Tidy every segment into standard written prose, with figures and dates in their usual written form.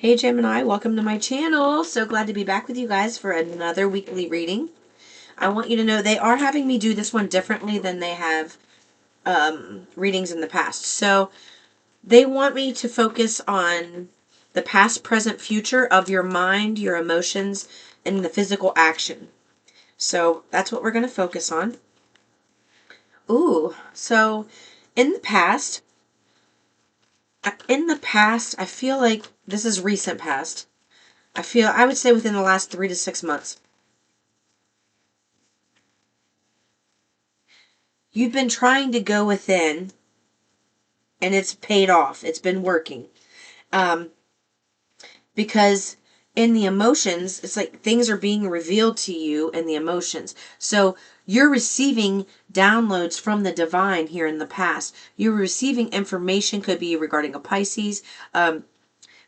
Hey Gemini, welcome to my channel. So glad to be back with you guys for another weekly reading. I want you to know they are having me do this one differently than they have readings in the past. So they want me to focus on the past, present, future of your mind, your emotions, and the physical action. So that's what we're going to focus on. Ooh, so in the past, I feel like this is recent past. I would say within the last 3 to 6 months. You've been trying to go within and it's paid off. It's been working. Um, because in the emotions, it's like things are being revealed to you in the emotions. So you're receiving downloads from the divine here in the past. You're receiving information, could be regarding a Pisces,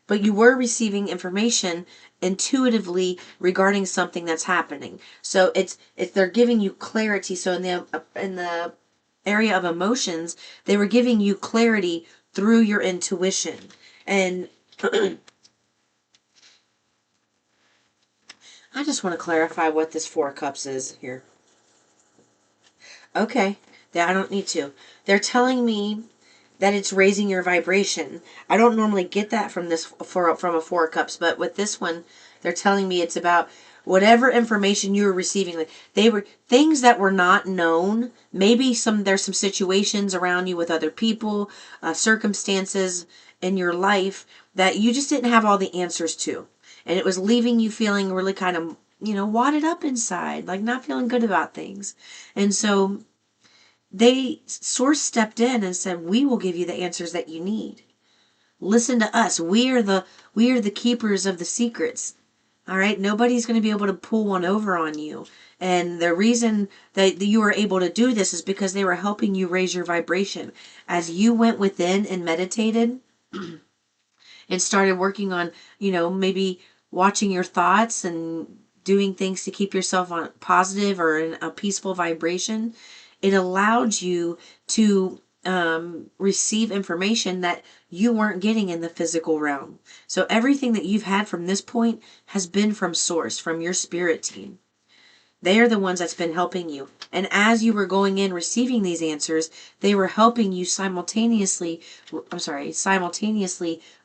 but you were receiving information intuitively regarding something that's happening. So it's they're giving you clarity. So in the area of emotions, they were giving you clarity through your intuition. And I just want to clarify what this Four of Cups is here. Okay, yeah, I don't need to. They're telling me that it's raising your vibration. I don't normally get that from from a Four of Cups, but with this one, they're telling me it's about whatever information you were receiving. Like they were things that were not known. Maybe there's some situations around you with other people, circumstances in your life that you just didn't have all the answers to, and it was leaving you feeling really kind of wadded up inside, like not feeling good about things, and so Source stepped in and said, "We will give you the answers that you need. Listen to us. We are the keepers of the secrets. All right, nobody's going to be able to pull one over on you. And the reason that you were able to do this is because they were helping you raise your vibration. As you went within and meditated and started working on, maybe watching your thoughts and doing things to keep yourself on positive or in a peaceful vibration, it allowed you to receive information that you weren't getting in the physical realm. So everything that you've had from this point has been from source, from your spirit team. They are the ones that's been helping you. And as you were going in receiving these answers, they were helping you simultaneously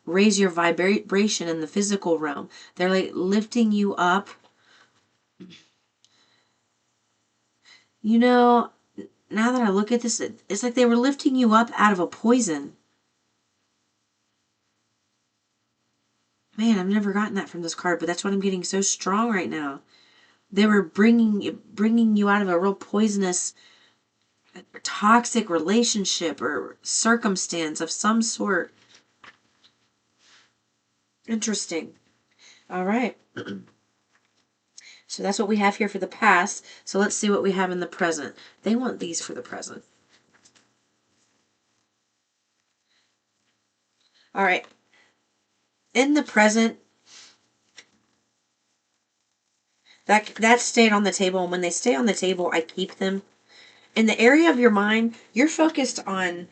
raise your vibration in the physical realm. They're like lifting you up. You know, now that I look at this, it's like they were lifting you up out of a poison. Man, I've never gotten that from this card, but that's what I'm getting so strong right now. They were bringing you out of a real poisonous, toxic relationship or circumstance of some sort. Interesting. All right. So that's what we have here for the past. So let's see what we have in the present. They want these for the present. All right. In the present, that stayed on the table, and when they stay on the table, I keep them. In the area of your mind, you're focused on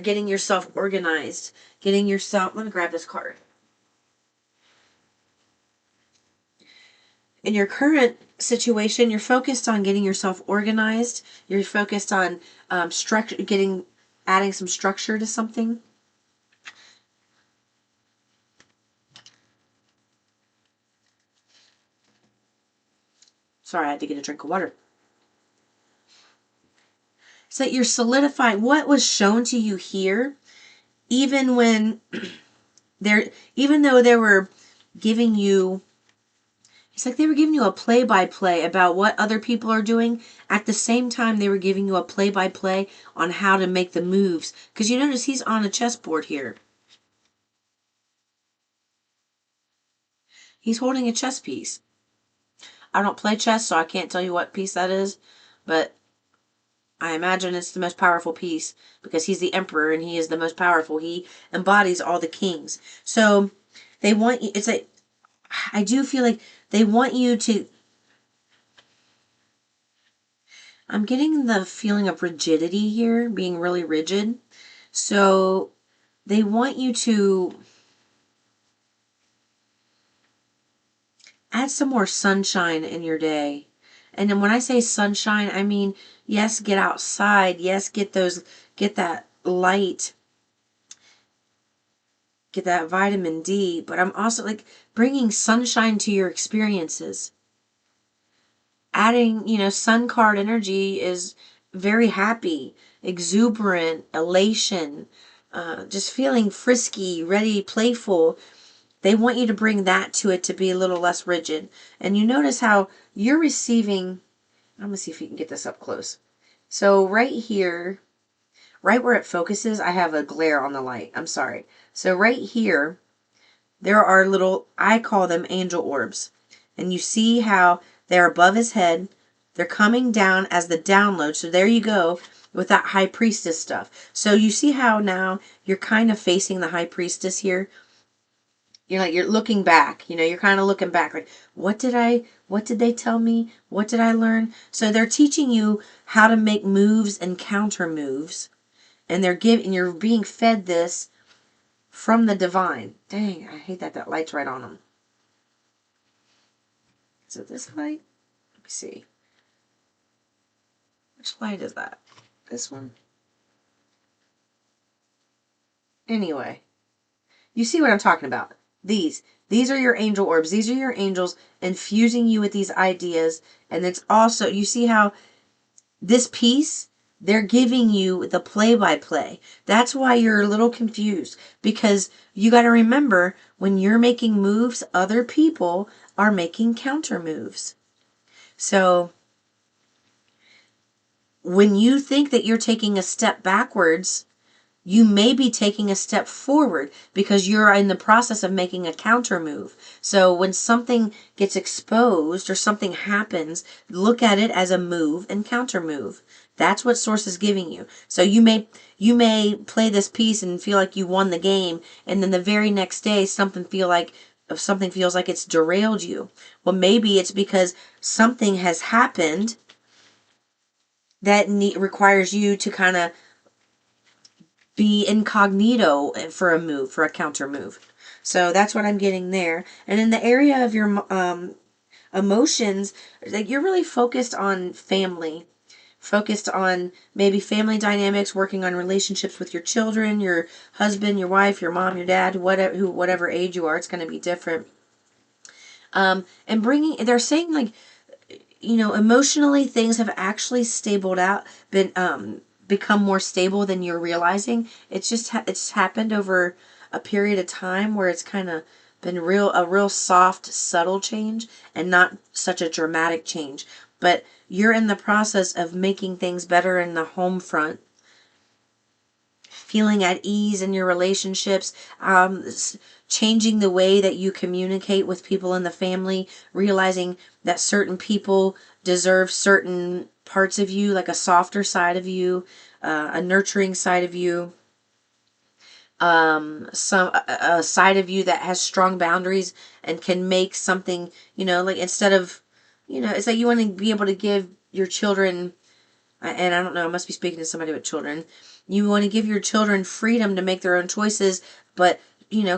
getting yourself organized, let me grab this card. In your current situation, you're focused on getting yourself organized. You're focused on adding some structure to something. Sorry, I had to get a drink of water. So that you're solidifying what was shown to you here, even when even though they were giving you, it's like they were giving you a play-by-play about what other people are doing. At the same time, they were giving you a play-by-play on how to make the moves. Because you notice he's on a chessboard here. He's holding a chess piece. I don't play chess, so I can't tell you what piece that is. But I imagine it's the most powerful piece because he's the emperor and he is the most powerful. He embodies all the kings. So they want you, it's like, I do feel like they want you to, I'm getting the feeling of rigidity here, being really rigid. So they want you to add some more sunshine in your day. And then when I say sunshine, I mean, yes, get outside. Yes, get that light, get that vitamin D. But I'm also like bringing sunshine to your experiences. Adding, sun card energy is very happy, exuberant, elation, just feeling frisky, ready, playful. They want you to bring that to it to be a little less rigid. And you notice how you're receiving, I'm going to see if you can get this up close. So right here, right where it focuses, I have a glare on the light. I'm sorry. So right here, there are little, I call them angel orbs. And you see how they're above his head. They're coming down as the download. So there you go with that high priestess stuff. So you see how now you're kind of facing the high priestess here. You're looking back, you're kind of looking back like, what did they tell me? What did I learn? So they're teaching you how to make moves and counter moves. And you're being fed this from the divine. Dang, I hate that light's right on them. Is it this light? Let me see. Which light is that? This one? Anyway, you see what I'm talking about. These are your angel orbs. These are your angels infusing you with these ideas. And it's also, you see how this piece, they're giving you the play-by-play. That's why you're a little confused. Because you got to remember, when you're making moves, other people are making counter moves. So when you think that you're taking a step backwards, you may be taking a step forward because you're in the process of making a counter move. So when something gets exposed or something happens, look at it as a move and counter move. That's what Source is giving you. So you may play this piece and feel like you won the game, and then the very next day something feels like it's derailed you. Well, maybe it's because something has happened that requires you to kind of be incognito for a counter move. So that's what I'm getting there. And in the area of your emotions, like you're really focused on family, focused on maybe family dynamics, working on relationships with your children, your husband, your wife, your mom, your dad, whatever age you are, it's going to be different. And they're saying like, emotionally things have actually become more stable than you're realizing. It's just it's happened over a period of time where it's kind of been a real soft, subtle change and not such a dramatic change. But you're in the process of making things better in the home front, feeling at ease in your relationships, changing the way that you communicate with people in the family, realizing that certain people deserve certain parts of you, like a softer side of you, a nurturing side of you, a side of you that has strong boundaries and can make something, like instead of, it's like you want to be able to give your children, and I don't know, I must be speaking to somebody with children. You want to give your children freedom to make their own choices, but,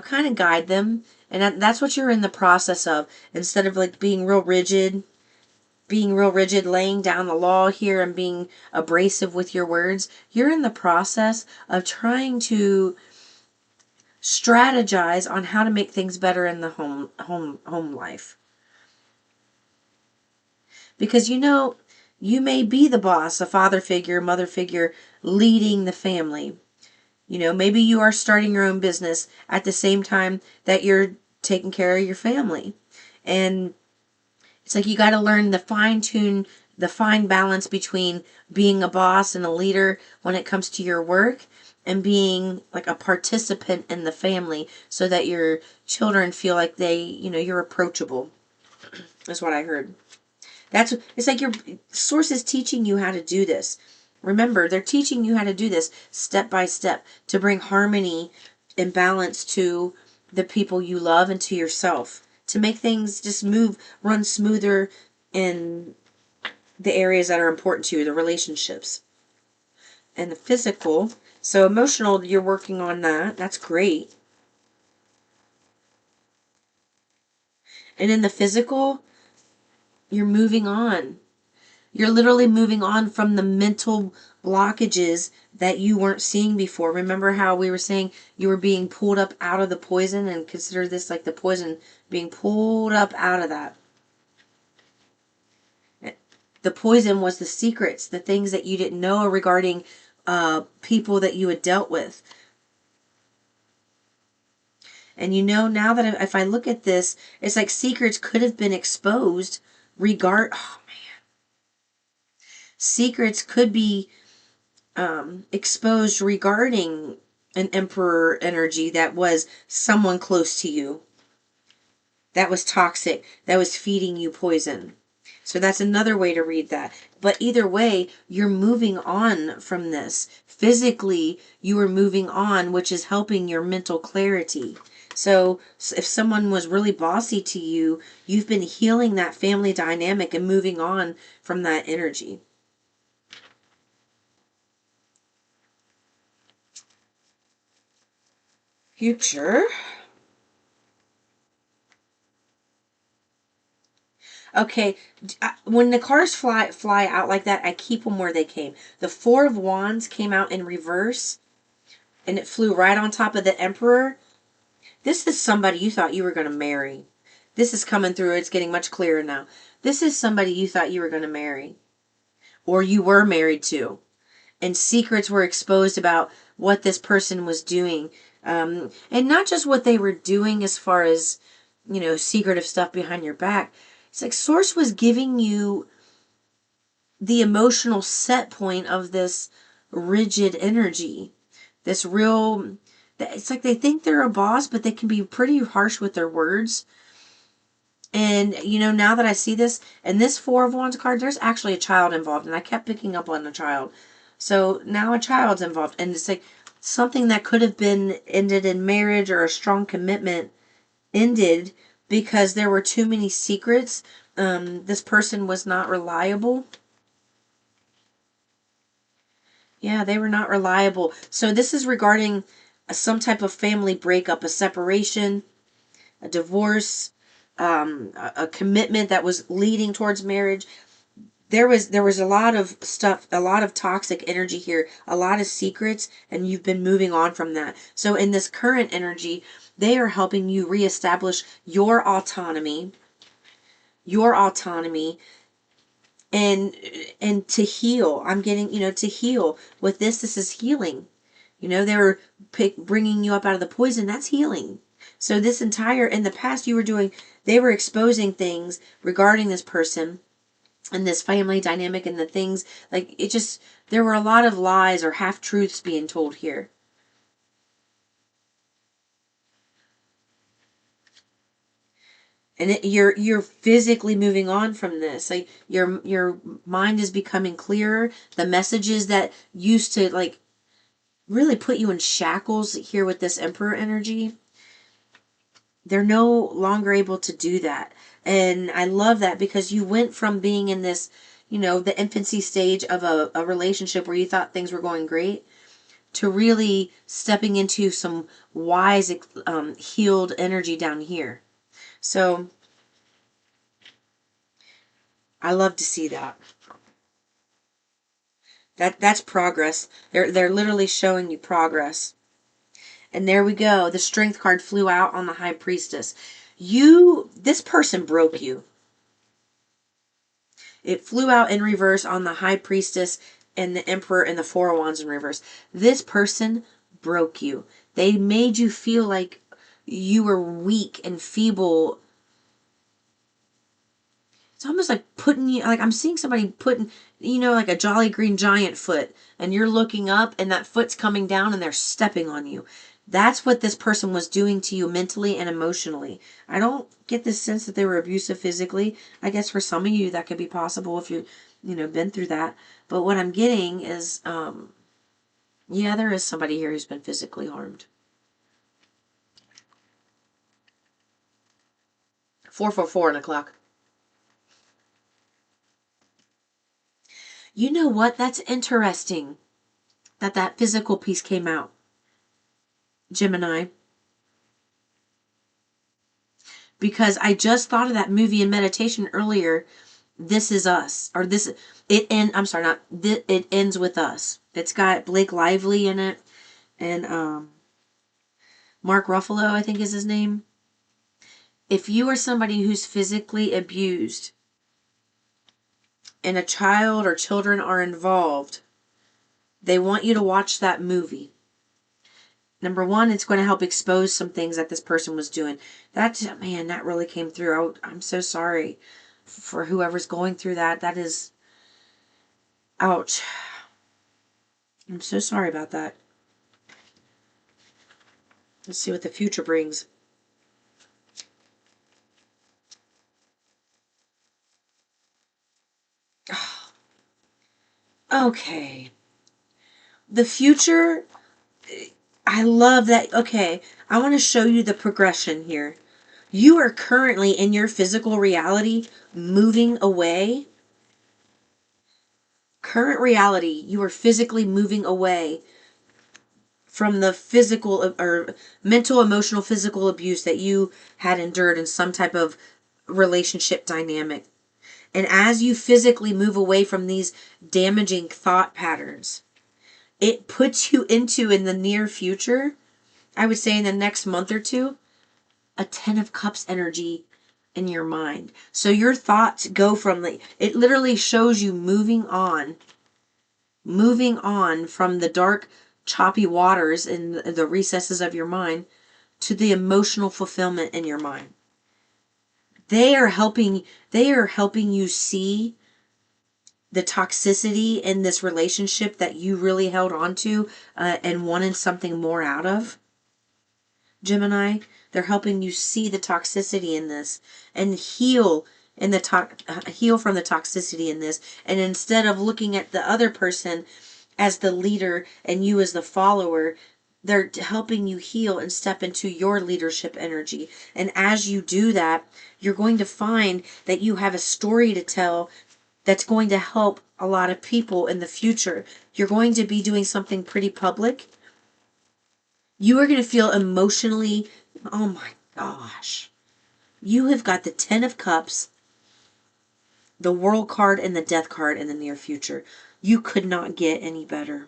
kind of guide them. And that's what you're in the process of. Instead of like being real rigid, laying down the law here and being abrasive with your words, you're in the process of trying to strategize on how to make things better in the home life. Because you may be the boss, a father figure, mother figure, leading the family. Maybe you are starting your own business at the same time that you're taking care of your family. And it's like you got to learn the fine balance between being a boss and a leader when it comes to your work and being like a participant in the family so that your children feel like you're approachable. That's what I heard. It's like your Source is teaching you how to do this. Remember, they're teaching you how to do this step by step to bring harmony and balance to the people you love and to yourself. To make things just run smoother in the areas that are important to you, the relationships and the physical. So emotional, you're working on that. That's great. And in the physical, you're moving on. You're literally moving on from the mental blockages that you weren't seeing before. Remember how we were saying you were being pulled up out of the poison, and consider this like the poison being pulled up out of that. The poison was the secrets, the things that you didn't know regarding people that you had dealt with. And you know, now that if I look at this, it's like secrets could have been exposed oh man. Secrets could be exposed regarding an emperor energy that was someone close to you, that was toxic, that was feeding you poison. So that's another way to read that. But either way, you're moving on from this. Physically, you are moving on, which is helping your mental clarity. So if someone was really bossy to you, you've been healing that family dynamic and moving on from that energy. Future. Okay, when the cars fly out like that, I keep them where they came. The Four of Wands came out in reverse, and it flew right on top of the Emperor. This is somebody you thought you were going to marry. This is coming through. It's getting much clearer now. This is somebody you thought you were going to marry, or you were married to, and secrets were exposed about what this person was doing, and not just what they were doing as far as, you know, secretive stuff behind your back. It's like Source was giving you the emotional set point of this rigid energy, this real, it's like they think they're a boss, but they can be pretty harsh with their words. And you know, now that I see this and this Four of Wands card, there's actually a child involved, and I kept picking up on the child. So now a child's involved, and it's like something that could have been ended in marriage or a strong commitment ended because there were too many secrets. This person was not reliable. Yeah, they were not reliable. So this is regarding some type of family breakup, a separation, a divorce, a commitment that was leading towards marriage. There was a lot of stuff, a lot of toxic energy here, a lot of secrets, and you've been moving on from that. So in this current energy, they are helping you reestablish your autonomy, and to heal. I'm getting, you know, to heal with this is healing. You know, they were bringing you up out of the poison. That's healing. So this entire, in the past, you were doing, they were exposing things regarding this person and this family dynamic and the things, like, it just, there were a lot of lies or half truths being told here. And you're physically moving on from this. Like your mind is becoming clearer. The messages that used to like really put you in shackles here with this Emperor energy, they're no longer able to do that. And I love that because you went from being in this, you know, the infancy stage of a relationship where you thought things were going great to really stepping into some wise, healed energy down here. So I love to see that. That's progress. They're literally showing you progress. And there we go. The Strength card flew out on the High Priestess. This person broke you. It flew out in reverse on the High Priestess and the Emperor and the Four of Wands in reverse. This person broke you. They made you feel like you were weak and feeble. It's almost like putting you, like I'm seeing somebody putting, you know, like a Jolly Green Giant foot, and you're looking up and that foot's coming down and they're stepping on you. That's what this person was doing to you mentally and emotionally. I don't get this sense that they were abusive physically. I guess for some of you that could be possible if you know, been through that. But what I'm getting is, yeah, there is somebody here who's been physically harmed. 444 on the clock. You know what? That's interesting that physical piece came out, Gemini. because I just thought of that movie in meditation earlier. This Is Us, or this it end. I'm sorry, not this, It Ends With Us. It's got Blake Lively in it, and Mark Ruffalo, I think is his name. If you are somebody who's physically abused and a child or children are involved, they want you to watch that movie. Number one, it's going to help expose some things that this person was doing. That really came through. I'm so sorry for whoever's going through that. That is, ouch. I'm so sorry about that. Let's see what the future brings. Okay. The future, I love that. Okay, I want to show you the progression here. You are currently in your physical reality moving away. Current reality, you are physically moving away from the physical or mental, emotional, physical abuse that you had endured in some type of relationship dynamic. And as you physically move away from these damaging thought patterns, it puts you into, in the near future, I would say in the next month or two, a 10 of Cups energy in your mind. So your thoughts go from it literally shows you moving on from the dark, choppy waters in the recesses of your mind to the emotional fulfillment in your mind. They are helping you see the toxicity in this relationship that you really held on to and wanted something more out of. Gemini, they're helping you see the toxicity in this and heal heal from the toxicity in this. And instead of looking at the other person as the leader and you as the follower, they're helping you heal and step into your leadership energy. And as you do that, you're going to find that you have a story to tell that's going to help a lot of people in the future. You're going to be doing something pretty public. You are going to feel emotionally, oh my gosh. You have got the 10 of Cups, the World card, and the Death card in the near future. You could not get any better.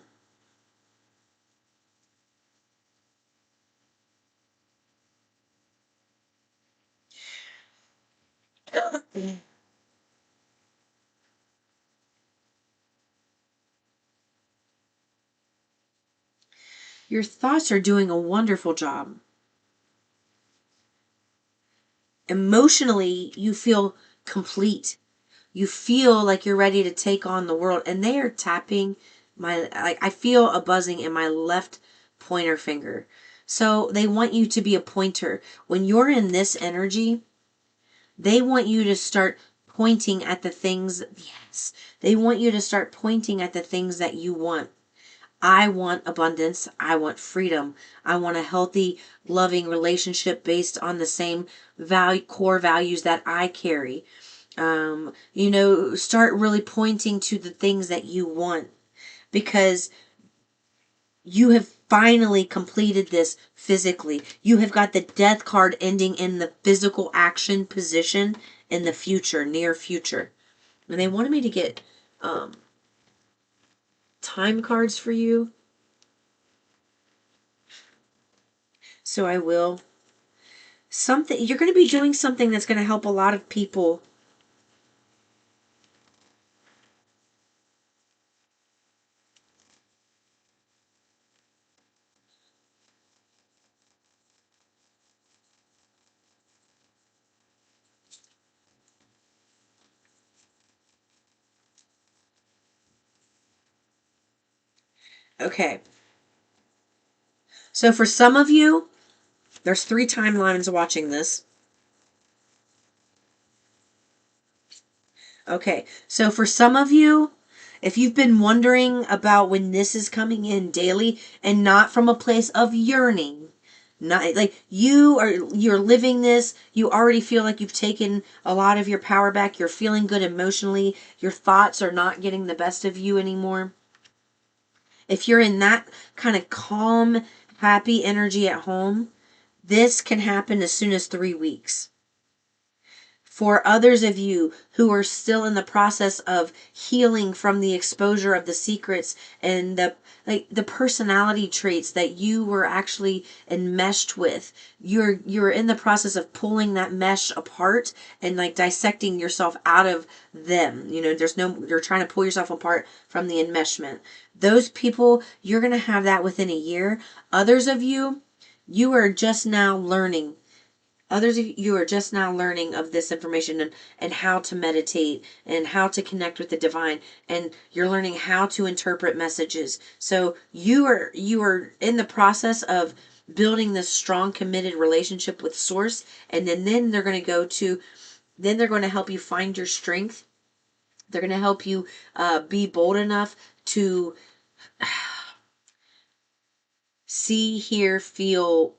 Your thoughts are doing a wonderful job. Emotionally, you feel complete. You feel like you're ready to take on the world. And they are tapping I feel a buzzing in my left pointer finger. So they want you to be a pointer. When you're in this energy, they want you to start pointing at the things. Yes. They want you to start pointing at the things that you want. I want abundance. I want freedom. I want a healthy, loving relationship based on the same core values that I carry. Start really pointing to the things that you want, because you have finally completed this physically. You have got the Death card ending in the physical action position in the future, near future. And they wanted me to get time cards for you. So I will. You're going to be doing something that's going to help a lot of people. Okay. So for some of you, there's 3 timelines watching this. Okay. So for some of you, if you've been wondering about when this is coming in daily and not from a place of yearning, not like you're living this, you already feel like you've taken a lot of your power back, you're feeling good emotionally, your thoughts are not getting the best of you anymore. If you're in that kind of calm, happy energy at home, this can happen as soon as 3 weeks. For others of you who are still in the process of healing from the exposure of the secrets and the personality traits that you were actually enmeshed with, you're in the process of pulling that mesh apart and like dissecting yourself out of them. You're trying to pull yourself apart from the enmeshment. Those people, you're going to have that within a year. Others of you, you are just now learning. Others of you are just now learning of this information, and how to meditate and how to connect with the divine, and you're learning how to interpret messages. So you are in the process of building this strong, committed relationship with source, and then they're going to then they're going to help you find your strength. They're going to help you be bold enough to see, hear, feel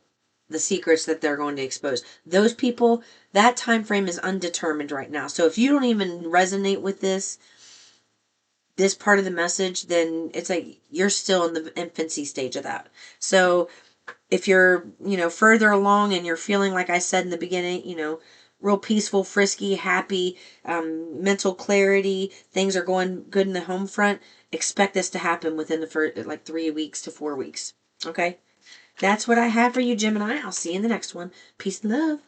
the secrets that they're going to expose. Those people, that time frame is undetermined right now. So if you don't even resonate with this part of the message, then it's like you're still in the infancy stage of that. So if you're, further along and you're feeling, like I said in the beginning, real peaceful, frisky, happy, mental clarity, things are going good in the home front, expect this to happen within the first, like 3 weeks to 4 weeks. Okay? That's what I have for you, Gemini. I'll see you in the next one. Peace and love.